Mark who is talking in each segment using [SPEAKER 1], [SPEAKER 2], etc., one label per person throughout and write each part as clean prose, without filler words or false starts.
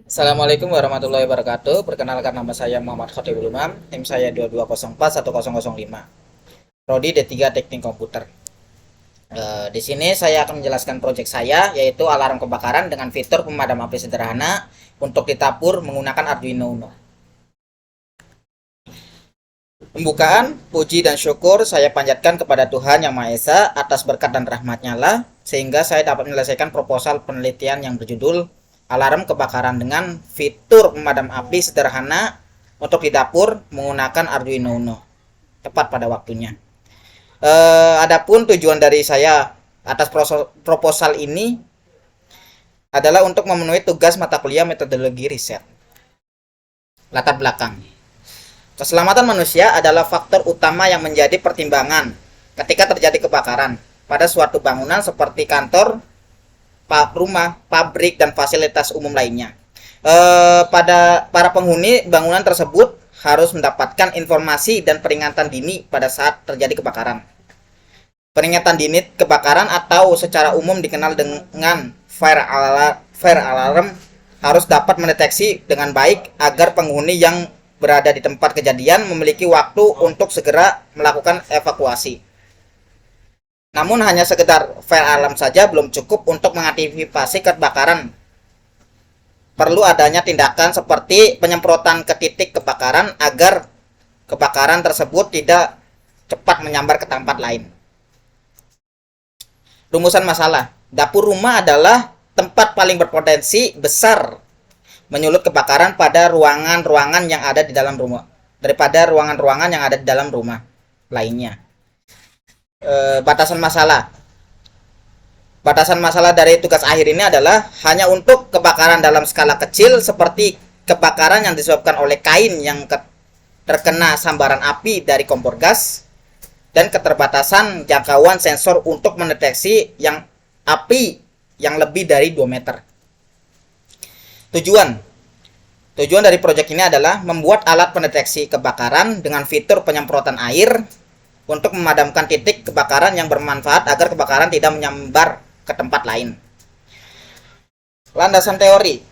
[SPEAKER 1] Assalamualaikum warahmatullahi wabarakatuh. Perkenalkan, nama saya Muhammad Khotibul Umam, NIM saya 22041005. Prodi D3 Teknik Komputer. Di sini saya akan menjelaskan proyek saya, yaitu alarm kebakaran dengan fitur pemadam api sederhana untuk dapur menggunakan Arduino Uno. Pembukaan, puji dan syukur saya panjatkan kepada Tuhan Yang Maha Esa atas berkat dan rahmatnya lah, sehingga saya dapat menyelesaikan proposal penelitian yang berjudul alarm kebakaran dengan fitur pemadam api sederhana untuk di dapur menggunakan Arduino Uno, tepat pada waktunya. Adapun tujuan dari saya atas proposal ini adalah untuk memenuhi tugas mata kuliah metodologi riset. Latar belakang: keselamatan manusia adalah faktor utama yang menjadi pertimbangan ketika terjadi kebakaran pada suatu bangunan seperti kantor, rumah, pabrik, dan fasilitas umum lainnya. Pada para penghuni bangunan tersebut harus mendapatkan informasi dan peringatan dini pada saat terjadi kebakaran. Peringatan dini kebakaran atau secara umum dikenal dengan fire alarm harus dapat mendeteksi dengan baik agar penghuni yang berada di tempat kejadian memiliki waktu untuk segera melakukan evakuasi. Namun hanya sekedar fire alarm saja belum cukup untuk mengantisipasi kebakaran. Perlu adanya tindakan seperti penyemprotan ke titik kebakaran agar kebakaran tersebut tidak cepat menyambar ke tempat lain. Rumusan masalah: dapur rumah adalah tempat paling berpotensi besar menyulut kebakaran pada ruangan-ruangan yang ada di dalam rumah daripada ruangan-ruangan yang ada di dalam rumah lainnya. Batasan masalah dari tugas akhir ini adalah hanya untuk kebakaran dalam skala kecil seperti kebakaran yang disebabkan oleh kain yang terkena sambaran api dari kompor gas, dan keterbatasan jangkauan sensor untuk mendeteksi yang api yang lebih dari 2 meter. Tujuan dari proyek ini adalah membuat alat pendeteksi kebakaran dengan fitur penyemprotan air untuk memadamkan titik kebakaran yang bermanfaat agar kebakaran tidak menyambar ke tempat lain. Landasan teori: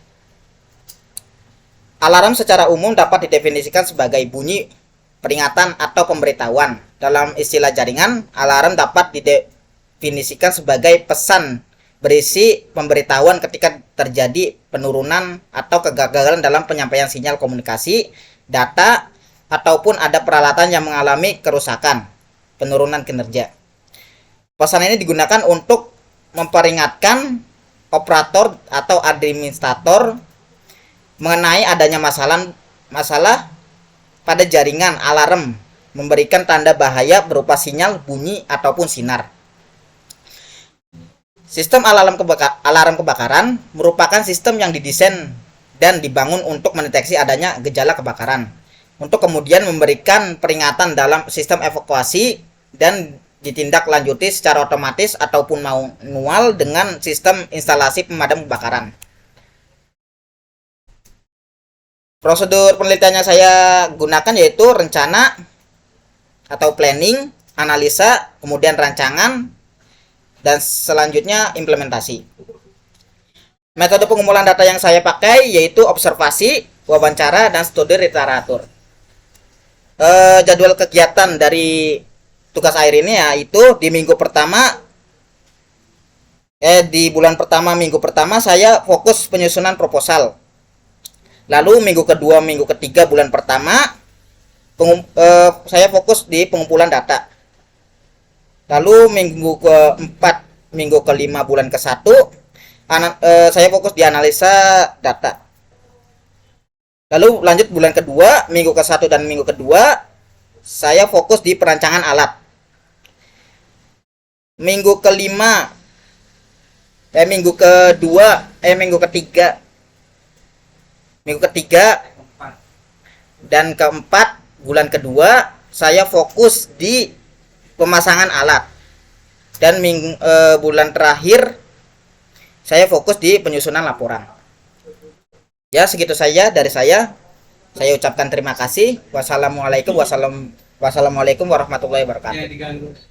[SPEAKER 1] alarm secara umum dapat didefinisikan sebagai bunyi peringatan atau pemberitahuan. Dalam istilah jaringan, alarm dapat didefinisikan sebagai pesan berisi pemberitahuan ketika terjadi penurunan atau kegagalan dalam penyampaian sinyal komunikasi, data, ataupun ada peralatan yang mengalami kerusakan, penurunan kinerja. Pesan ini digunakan untuk memperingatkan operator atau administrator mengenai adanya masalah pada jaringan. Alarm memberikan tanda bahaya berupa sinyal, bunyi, ataupun sinar. Sistem alarm kebakaran merupakan sistem yang didesain dan dibangun untuk mendeteksi adanya gejala kebakaran, untuk kemudian memberikan peringatan dalam sistem evakuasi dan ditindaklanjuti secara otomatis ataupun manual dengan sistem instalasi pemadam kebakaran. Prosedur penelitiannya saya gunakan yaitu rencana atau planning, analisa, kemudian rancangan, dan selanjutnya implementasi. Metode pengumpulan data yang saya pakai yaitu observasi, wawancara, dan studi literatur. Jadwal kegiatan dari tugas akhir ini yaitu di bulan pertama minggu pertama saya fokus penyusunan proposal. Lalu minggu kedua, minggu ketiga bulan pertama saya fokus di pengumpulan data. Lalu minggu keempat, minggu kelima bulan ke-1 saya fokus di analisa data. Lalu lanjut bulan kedua, minggu ke-1 dan minggu kedua saya fokus di perancangan alat. Minggu kelima, minggu ketiga dan keempat bulan kedua saya fokus di pemasangan alat, dan bulan terakhir saya fokus di penyusunan laporan. Ya, segitu saja dari saya. Saya ucapkan terima kasih. Wassalamualaikum warahmatullahi wabarakatuh.